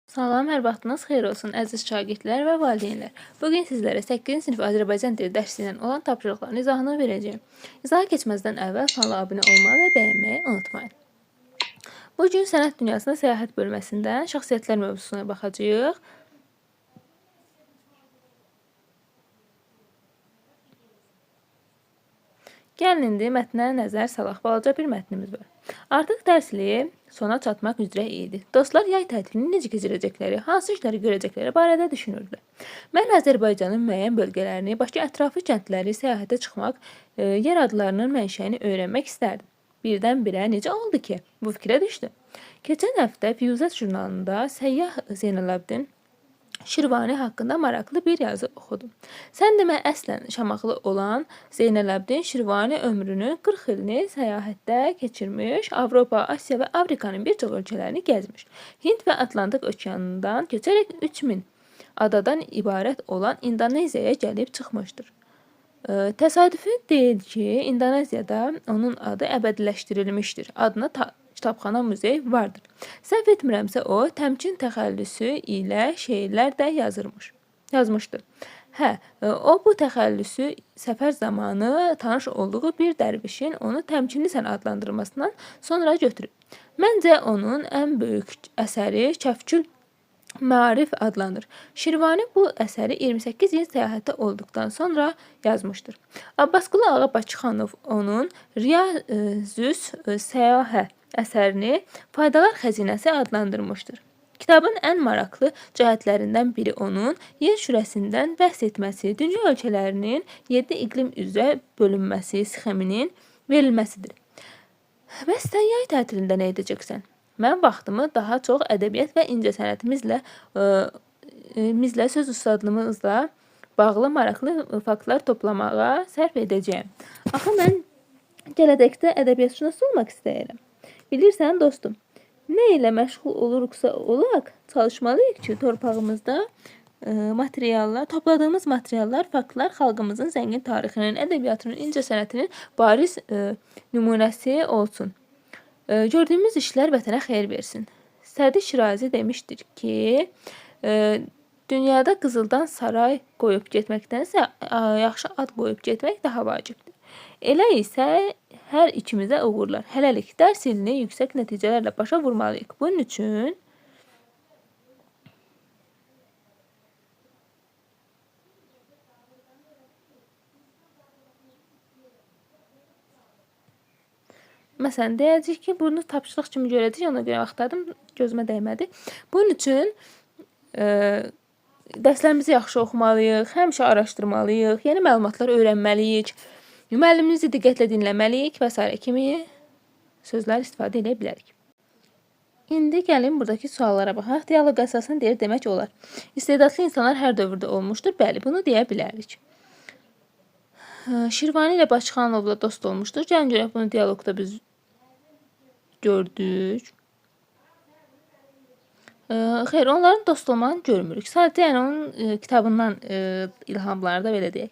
Salam, hər vaxtınız xeyir olsun, əziz şagirdlər və valideynlər. Bugün sizlərə 8-ci sinif Azərbaycan dili dərsi ilə olan tapşırıqların izahını verəcəyim. İzaha keçməzdən əvvəl kanala abunə olmağı və bəyənməyi unutmayın. Bugün sənət dünyasında səyahət bölməsindən şəxsiyyətlər mövzusuna baxacağıq. Gəlin indi mətnə nəzər salaq. Balaca bir mətnimiz var. Artıq dərs ili sona çatmaq üzrə idi. Dostlar yay tətilini necə keçirəcəkləri, hansı işləri görəcəkləri barədə düşünürdülər. Mən Azərbaycanın müəyyən bölgələrini, Bakı ətrafı kəndləri səyahətə çıxmaq, yer adlarının mənşəyini öyrənmək istərdim. Birdən-birə necə oldu ki, bu fikrə düşdüm. Keçən həftə Füyuzat jurnalında səyyah Zeynalabdin Şirvani haqqında maraqlı bir yazı oxudum. Sən demə, əslən Şamaxılı olan Zeynalabdin Şirvani ömrünün 40 ilini səyahətdə keçirmiş, Avropa, Asiya və Afrikanın bir çox ölkələrini gəzmiş. Hind və Atlantik okeanından keçərək 3000 adadan ibarət olan İndoneziyaya gəlib çıxmışdır. Təsadüfi deyil ki, İndoneziyada onun adı əbədiləşdirilmişdir. Adına kitabxana muzey vardır. Səhv etmirəmsə o, təmkin təxəllüsü ilə şeirlər də yazmışdır. O bu təxəllüsü səfər zamanı tanış olduğu bir dərvişin onu təmkinlisən adlandırmasından sonra götürüb. Məncə onun ən böyük əsəri Kəfkül Maarif adlanır. Şirvani bu əsəri 28 il səyahətdə olduqdan sonra yazmışdır. Abbasqulu Ağa Bakıxanov onun Riyazüs Səyahə əsərini Faydalar xəzinəsi adlandırmışdır. Kitabın ən maraqlı cəhətlərindən biri onun yer şürəsindən bəhs etməsi, dünya ölkələrinin 7 iqlim üzrə bölünməsi sxeminin verilməsidir. Bəs sən yay tətilində nə edəcəksən? Mən vaxtımı daha çox ədəbiyyat və incəsənətimizlə söz ustadlığımızla bağlı maraqlı faktlar toplamağa sərf edəcəyəm. Axı mən gələcəkdə ədəbiyyatşünas olmaq istəyirəm. Bilirsən dostum, nə ilə məşğul oluruksa olaq, çalışmalıyıq ki, torpağımızda topladığımız materiallar, faktlar xalqımızın zəngin tarixinin, ədəbiyyatının, incəsənətinin bariz nümunəsi olsun. Gördüyümüz işlər vətənə xeyir versin. Sədi Şirazi demişdir ki, dünyada qızıldan saray qoyub getməkdənsə yaxşı ad qoyub getmək daha vacibdir. Elə isə hər ikimizə uğurlar. Hələlik dərs ilini yüksək nəticələrlə başa vurmalıyıq. Bunun üçün məsələn, deyəcək ki, bunu tapşırıq kimi görəcək, ona görə axtardım, gözümə dəymədi. Bunun üçün dərslərimizi yaxşı oxumalıyıq, həmişə araşdırmalıyıq, yeni məlumatlar öyrənməliyik, müəllimimizi diqqətlə dinləməliyik və s. kimi sözlər istifadə edə bilərik. İndi gəlin buradakı suallara baxaq. Dialoq əsasını deyir, demək olar. İstedadlı insanlar hər dövrdə olmuşdur. Bəli, bunu deyə bilərik. Şirvani ilə Bakıxanovla dost olmuşdur. Gəlin görək, bunu dialoqda biz gördük. Xeyr, onların dost olmağını görmürük. Sadəcə onun kitabından ilhamları da belə deyək.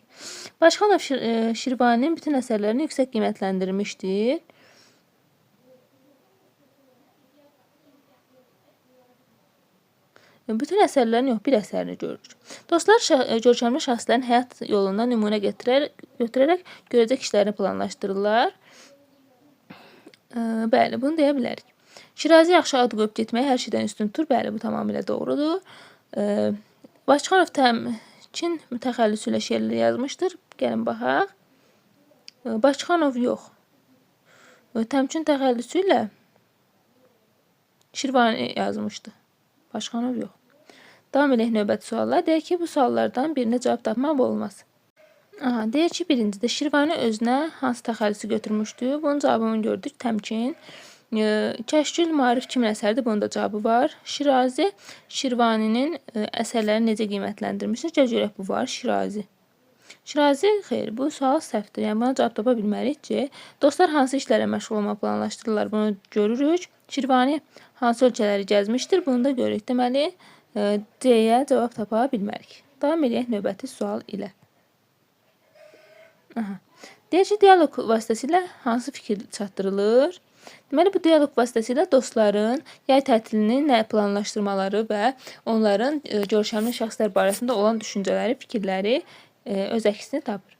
Bakıxanov Şirvaninin bütün əsərlərini yüksək qiymətləndirmişdir. Bütün əsərlərini yox, bir əsərini görürük. Dostlar görkəmli şəxslərin həyat yolundan nümunə götürərək görəcək işlərini planlaşdırırlar. Bəli, bunu deyə bilərik. Şirazi yaxşı ad qoyub getməyi hər şeydən üstün tutur. Bəli, bu tamamilə doğrudur. Bakıxanov təmkin mütəxəllisi ilə şeirlər yazmışdır. Gəlin baxaq. Bakıxanov yox. Təmkin təxəllüsü ilə Şirvani yazmışdı. Bakıxanov yox. Davam edək növbəti suallar. Deyək ki, bu suallardan birinə cavab tapmaq olmaz. Deyək ki, birincidə Şirvani özünə hansı təxəllüsü götürmüşdü? Bunun cavabını gördük. Təmkin. Kəşkül Maarif kimin əsəridir? Bunun da cavabı var. Şirazi Şirvaninin əsərlərini necə qiymətləndirmişdir? Gəl görək, bu var. Şirazi, xeyr, bu sual səhvdir. Yəni, buna cavab tapa bilmərik ki, dostlar hansı işlərlə məşğul olmaq planlaşdırırlar? Bunu görürük. Şirvani hansı ölkələri gəzmişdir? Bunu da görürük. Deməli, C-yə cavab tapa bilmərik. Davam edək növbəti sual ilə. Deyək ki, dialoq vasitəsilə hansı fikir çatdırılır? Deməli, bu dialoq vasitəsilə dostların yay tətilini nə planlaşdırmaları və onların görkəmli şəxslər barəsində olan düşüncələri, fikirləri öz əksini tapır.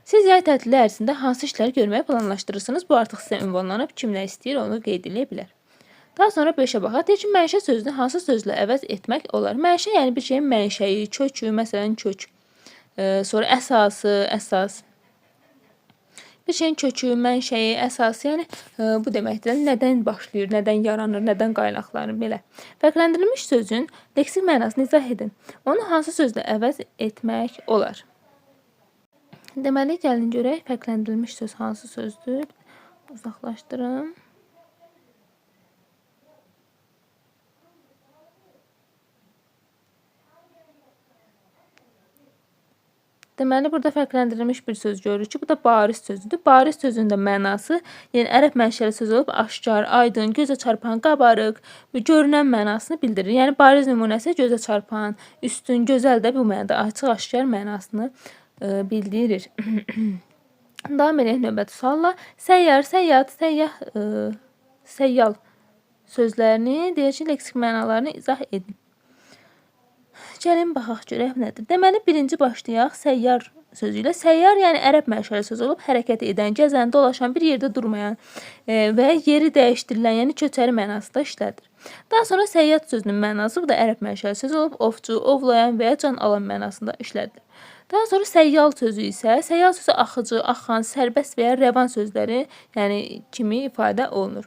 Siz yay tətili ərzində hansı işləri görməyi planlaşdırırsınız? Bu artıq sizə ünvanlanıb, kim nə istəyir onu qeyd edə bilər. Daha sonra 5-ə baxaq. Deyir ki, mənşə sözünü hansı sözlə əvəz etmək olar? Mənşə yəni bir şeyin mənşəyi, kökü, məsələn kök. Sonra əsası, əsas. Bir şeyin kökü, mənşəyi, əsası, yəni bu deməkdir. Nədən başlayır, nədən yaranır, nədən qaynaqlanır, belə. Fərqləndirilmiş sözün leksik mənasını izah edin. Onu hansı sözlə əvəz etmək olar? Deməli, gəlin görək, fərqləndirilmiş söz hansı sözdür? Uzaqlaşdırım. Deməli, burada fərqləndirilmiş bir söz görürük ki, bu da bariz sözüdür. Bariz sözün də mənası, yəni ərəb mənşəli söz olub, aşkar, aydın, gözə çarpan, qabarıq və görünən mənasını bildirir. Yəni, bariz nümunəsi gözə çarpan, üstün, gözəl də bu mənada açıq-aşkar mənasını bildirir. Davam edək növbəti sualla. Səyyar, səyyad, səyyah, səyyal sözlərini, deyək ki, leksik mənalarını izah edin. Gəlin baxaq görək nədir. Deməli, birinci başlayaq səyyar sözü ilə. Səyyar yəni ərəb mənşəli söz olub, hərəkət edən, gəzən, dolaşan, bir yerdə durmayan və yeri dəyişdirilən, yəni köçəri mənasında işlədir. Daha sonra səyyad sözünün mənası, bu da ərəb mənşəli söz olub, ovçu, ovlayan və ya can alan mənasında işlədir. Daha sonra səyyal sözü isə, səyyal sözü axıcı, axan, sərbəst və ya rəvan sözləri, yəni kimi ifadə olunur.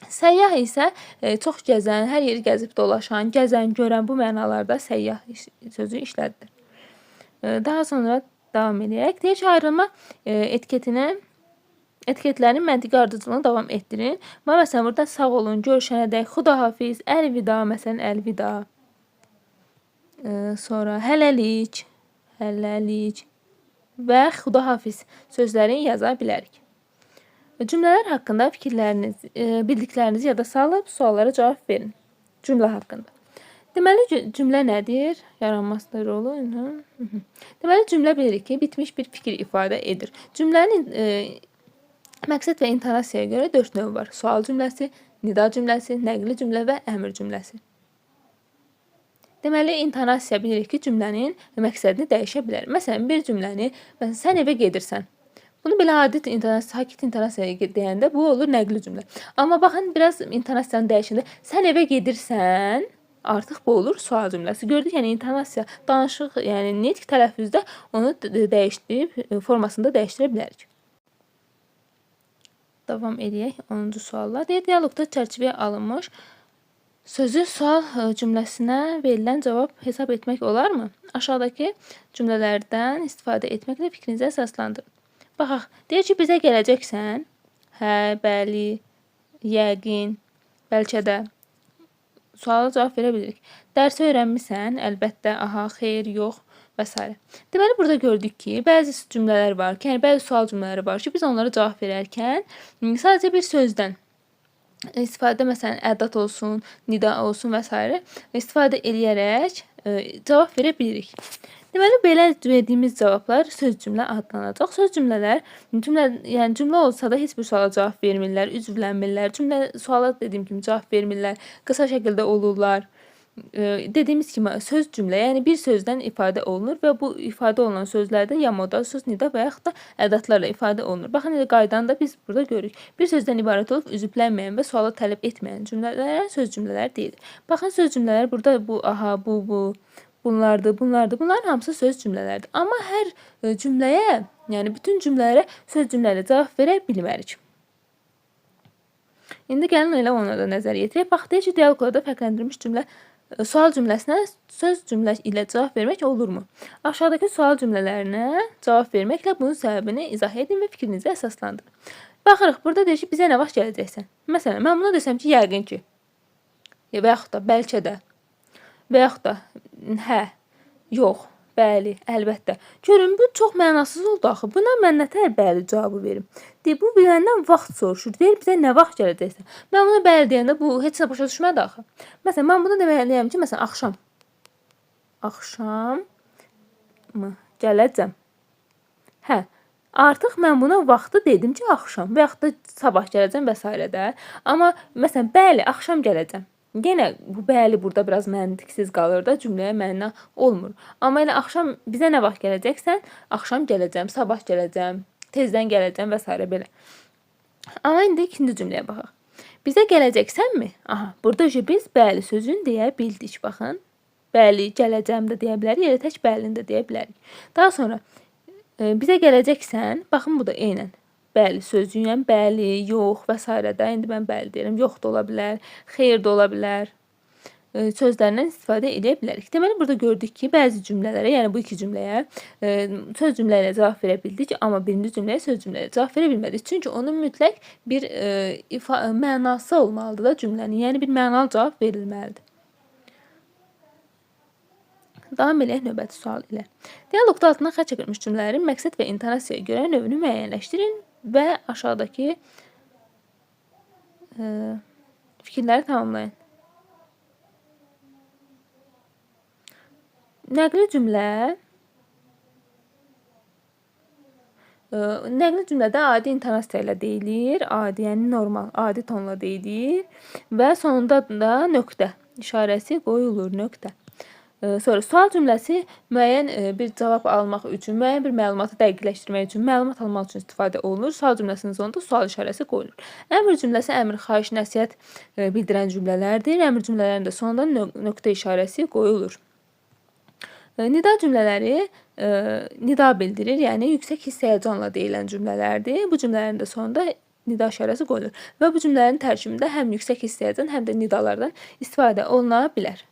Səyyah isə çox gəzən, hər yeri gəzib dolaşan, gəzən, görən bu mənalarda səyyah sözü işlədilir. Daha sonra davam edək. Deyək ki, ayrılma etiketlərin məntiqi ardıcılığını davam etdirin. Məsələn, burada sağ olun, görüşənədək, xudahafiz, əlvida, məsələn, əlvida. Sonra hələlik, hələlik və xudahafiz sözlərini yaza bilərik. Cümlələr haqqında fikirləriniz, bildiklərinizi yada salıb suallara cavab verin. Cümlə haqqında. Deməli, cümlə nədir? Yaranması rolu. Deməli, cümlə bilirik ki, bitmiş bir fikir ifadə edir. Cümlənin məqsəd və intonasiyaya görə 4 növ var. Sual cümləsi, nida cümləsi, nəqli cümlə və əmr cümləsi. Deməli, intonasiya bilirik ki, cümlənin məqsədini dəyişə bilər. Məsələn, bir cümləni, məsələn, sən evə gedirsən. Bunu belə adi intonasiya, sakit intonasiyaya deyəndə bu olur nəqli cümlə. Amma baxın, biraz intonasiyanı dəyişəndə sən evə gedirsən, artıq bu olur sual cümləsi. Gördük, yəni intonasiya, danışıq, yəni nitq tələffüzdə onu dəyişdirib, formasında dəyişdirə bilərik. Davam edək 10-cu sualla. Dialoqda çərçivəyə alınmış sözü sual cümləsinə verilən cavab hesab etmək olarmı? Aşağıdakı cümlələrdən istifadə etməklə fikrinizi əsaslandırın. Baxaq, deyir ki, bizə gələcəksən? Hə, bəli, yəqin, bəlkə də. Suala cavab verə bilirik. Dərsi öyrənmisən? Əlbəttə, aha, xeyr, yox və s. Deməli, burada gördük ki, bəzi cümlələr var ki, yəni bəzi sual cümlələri var ki, biz onlara cavab verərkən sadəcə bir sözdən istifadə, məsələn, ədat olsun, nida olsun və s. istifadə edərək cavab verə bilirik. Deməli, belə verdiyimiz cavablar söz cümlə adlanacaq. Söz cümlələr, yəni cümlə olsa da heç bir suala cavab vermirlər, üzvlənmirlər. Suala dediyim kimi cavab vermirlər, qısa şəkildə olurlar. Dediyimiz kimi söz cümlə, yəni bir sözdən ifadə olunur və bu ifadə olunan sözlərdə ya moda, söz, nida və yaxud da ədatlarla ifadə olunur. Baxın, qaydanı da biz burada görürük. Bir sözdən ibarət olub üzvlənməyən və suala tələb etməyən cümlələrə söz cümlələr deyilir. Baxın, söz cümlələr burada bu, aha, bu, bunlardır. Bunların hamısı söz cümlələrdir. Amma hər cümləyə, yəni bütün cümlələrə söz cümlə ilə cavab verə bilmərik. İndi gəlin elə ona da nəzər yetirək. Bax, deyək ki, dialoqlarda fərqləndirilmiş cümlə, sual cümləsinə söz cümlə ilə cavab vermək olurmu? Aşağıdakı sual cümlələrinə cavab verməklə bunun səbəbini izah edin və fikrinizi əsaslandırın. Baxırıq, burada deyək ki, bizə nə vaxt gələcəksən? Məsələn, mən buna desəm ki, yəqin ki, və yaxud da, bəlkə də, və yaxud da, hə, yox, bəli, əlbəttə. Görün, bu çox mənasız oldu axı. Buna mən nətər bəli cavabı verim? Deyir, bu məndən vaxt soruşur. Deyir, bizə nə vaxt gələcəksən? Mən buna bəli deyəndə bu heç nə başa düşmədi axı. Məsələn, mən buna deməliyəm ki, məsələn, axşam. Axşam mı gələcəm? Hə, Artıq mən buna vaxtı dedim ki, axşam və yaxud da sabah gələcəm və s. də. Amma məsələn, bəli, axşam gələcəm. Yenə bu bəli burada biraz məntiqsiz qalır da, cümləyə məna olmur. Amma elə axşam bizə nə vaxt gələcəksən? Axşam gələcəm, sabah gələcəm, tezdən gələcəm və s. belə. Amma indi ikinci cümləyə baxaq. Bizə gələcəksənmi? Aha, burada biz bəli sözünü deyə bildik. Baxın. Bəli, gələcəm də deyə bilərik, elə tək bəlini də deyə bilərik. Daha sonra bizə gələcəksən, baxın bu da eynən. Bəli sözcüyəm, bəli, yox və s. də. İndi mən bəli deyirəm, yox da ola bilər, xeyr də ola bilər. Sözlərindən istifadə edə bilərik. Deməli burada gördük ki, bəzi cümlələrə, yəni bu iki cümləyə söz cümlə ilə cavab verə bildik, amma birinci cümləyə söz cümlə ilə cavab verə bilmədik. Çünki onun mütləq bir mənası olmalıdır da cümlənin. Yəni bir mənalı cavab verilməlidir. Davam eləyək növbəti sual ilə. Dialoqda altına xətt çəkilmiş cümlələrin məqsəd və intonasiyaya görə növünü müəyyənləşdirin və aşağıdakı fikirləri tamamlayın. Nəqli cümlə nəqli cümlədə adi intonasiya ilə deyilir, adi, yəni normal, adi tonla deyilir və sonunda da nöqtə işarəsi qoyulur, nöqtə. Sonra sual cümləsi müəyyən bir cavab almaq üçün, müəyyən bir məlumatı dəqiqləşdirmək üçün, məlumat almaq üçün istifadə olunur. Sual cümləsinin sonunda sual işarəsi qoyulur. Əmr cümləsi əmr, xahiş, nəsihət bildirən cümlələrdir. Əmr cümlələrinin də sonunda nöqtə işarəsi qoyulur. Nida cümlələri nida bildirir, yəni yüksək hiss həyəcanla deyilən cümlələrdir. Bu cümlələrin də sonunda nida işarəsi qoyulur və bu cümlələrin tərkibində həm yüksək hiss həyəcan, həm də nidalardan istifadə oluna bilər.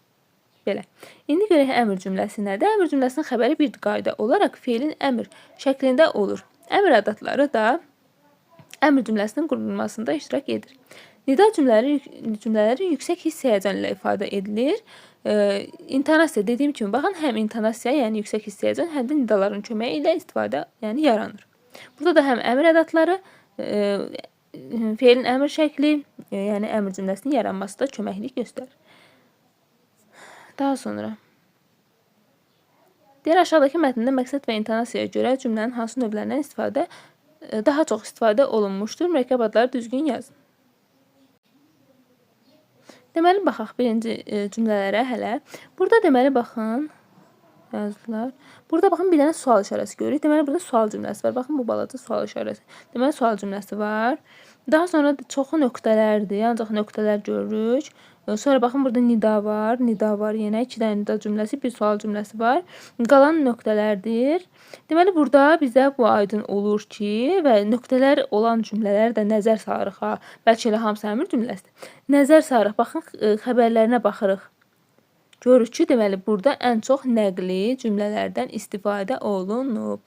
Belə. İndi görək əmr cümləsi nədir? Əmr cümləsinin xəbəri bir qayda olaraq feilin əmr şəklində olur. Əmr ədatları da əmr cümləsinin qurulmasında iştirak edir. Nida cümlələri yüksək hiss həyəcan ilə ifadə edilir. İntonasiya dediyim kimi, baxın, həm intonasiya, yəni yüksək hiss həyəcan, həm də nidaların köməyi ilə istifadə, yəni yaranır. Burada da həm əmr ədatları, feilin əmr şəkli, yəni əmr cümləsinin yaranması da köməklik göstərir. Daha sonra deyir, aşağıdakı mətndə məqsəd və intonasiyaya görə cümlənin hansı növlərindən daha çox istifadə olunmuşdur? Mürəkkəb adları düzgün yazın. Deməli, baxaq birinci cümlələrə hələ. Burada deməli, baxın, yazdılar. Burada baxın, bir dənə sual işarəsi görürük. Deməli, burada sual cümləsi var. Baxın, bu balaca sual işarəsi. Deməli, sual cümləsi var. Daha sonra çoxu nöqtələrdir, ancaq nöqtələr görürük. Sonra baxın, burada nida var, yenə 2 dənə nida cümləsi, bir sual cümləsi var. Qalan nöqtələrdir. Deməli, burada bizə bu aydın olur ki, və nöqtələr olan cümlələri də nəzər sarıq ha. Bəlkə elə hamısı əmr cümləsidir. Nəzər sarıq, baxın, xəbərlərinə baxırıq. Görürük ki, deməli, burada ən çox nəqli cümlələrdən istifadə olunub.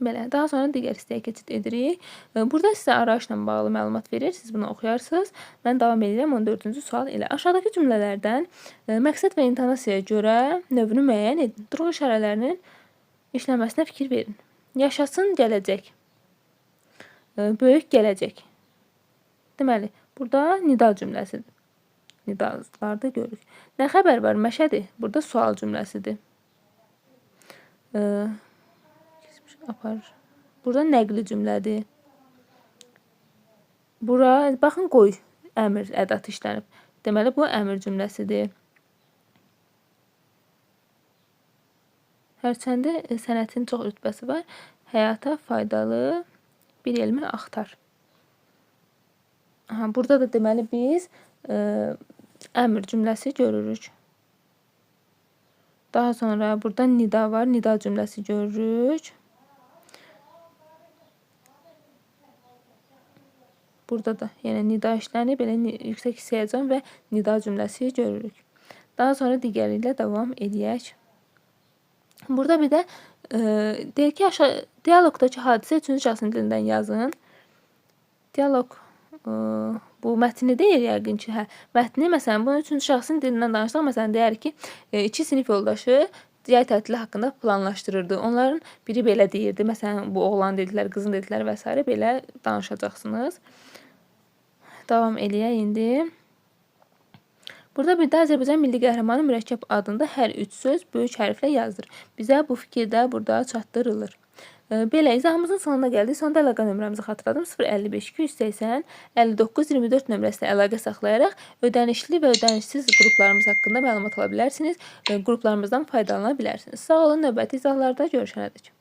Belə, daha sonra digər hissəyə keçid edirik. Burada sizə arayışla bağlı məlumat verir, siz bunu oxuyarsınız. Mən davam edirəm 14-cü sual ilə. Aşağıdakı cümlələrdən məqsəd və intonasiyaya görə növünü müəyyən edin. Durğu işarələrinin işləməsinə fikir verin. Yaşasın gələcək. Böyük gələcək. Deməli, burada nida cümləsidir. Nidalarda görürük. Nə xəbər var? Məşədir. Burada sual cümləsidir. Aparır. Burada nəqli cümlədir. Bura, baxın, qoy əmr ədatı işlənib. Deməli, bu əmr cümləsidir. Hərçəndə sənətin çox rütbəsi var. Həyata faydalı bir elmi axtar. Burada da deməli biz əmr cümləsi görürük. Daha sonra burada nida var. Nida cümləsi görürük. Burada da yəni nida işlənib, belə yüksək hiss həyəcan və nida cümləsi görürük. Daha sonra digəri ilə davam edək. Burada bir də deyir ki, dialoqdakı hadisə 3-cü şəxsin dilindən yazın. Dialoq bu mətni deyir yəqin ki, mətni, məsələn, bunu 3-cü şəxsin dilindən danışdıq. Məsələn, deyər ki, 2 sinif yoldaşı yay tətili haqqında planlaşdırırdı. Onların biri belə deyirdi. Məsələn, bu oğlan dedilər, qızın dedilər və s. belə danışacaqsınız. Davam eləyək indi. Burada bir də Azərbaycan milli qəhrəmanı mürəkkəb adında hər üç söz böyük hərflə yazılır. Bizə bu fikir də burada çatdırılır. Belə, izahımızın sonuna gəldik. Sonda əlaqə nömrəmizi xatırladım. 055 280 59 24 nömrəsinə əlaqə saxlayaraq ödənişli və ödənişsiz qruplarımız haqqında məlumat ala bilərsiniz. Qruplarımızdan faydalana bilərsiniz. Sağ olun, növbəti izahlarda görüşənədək.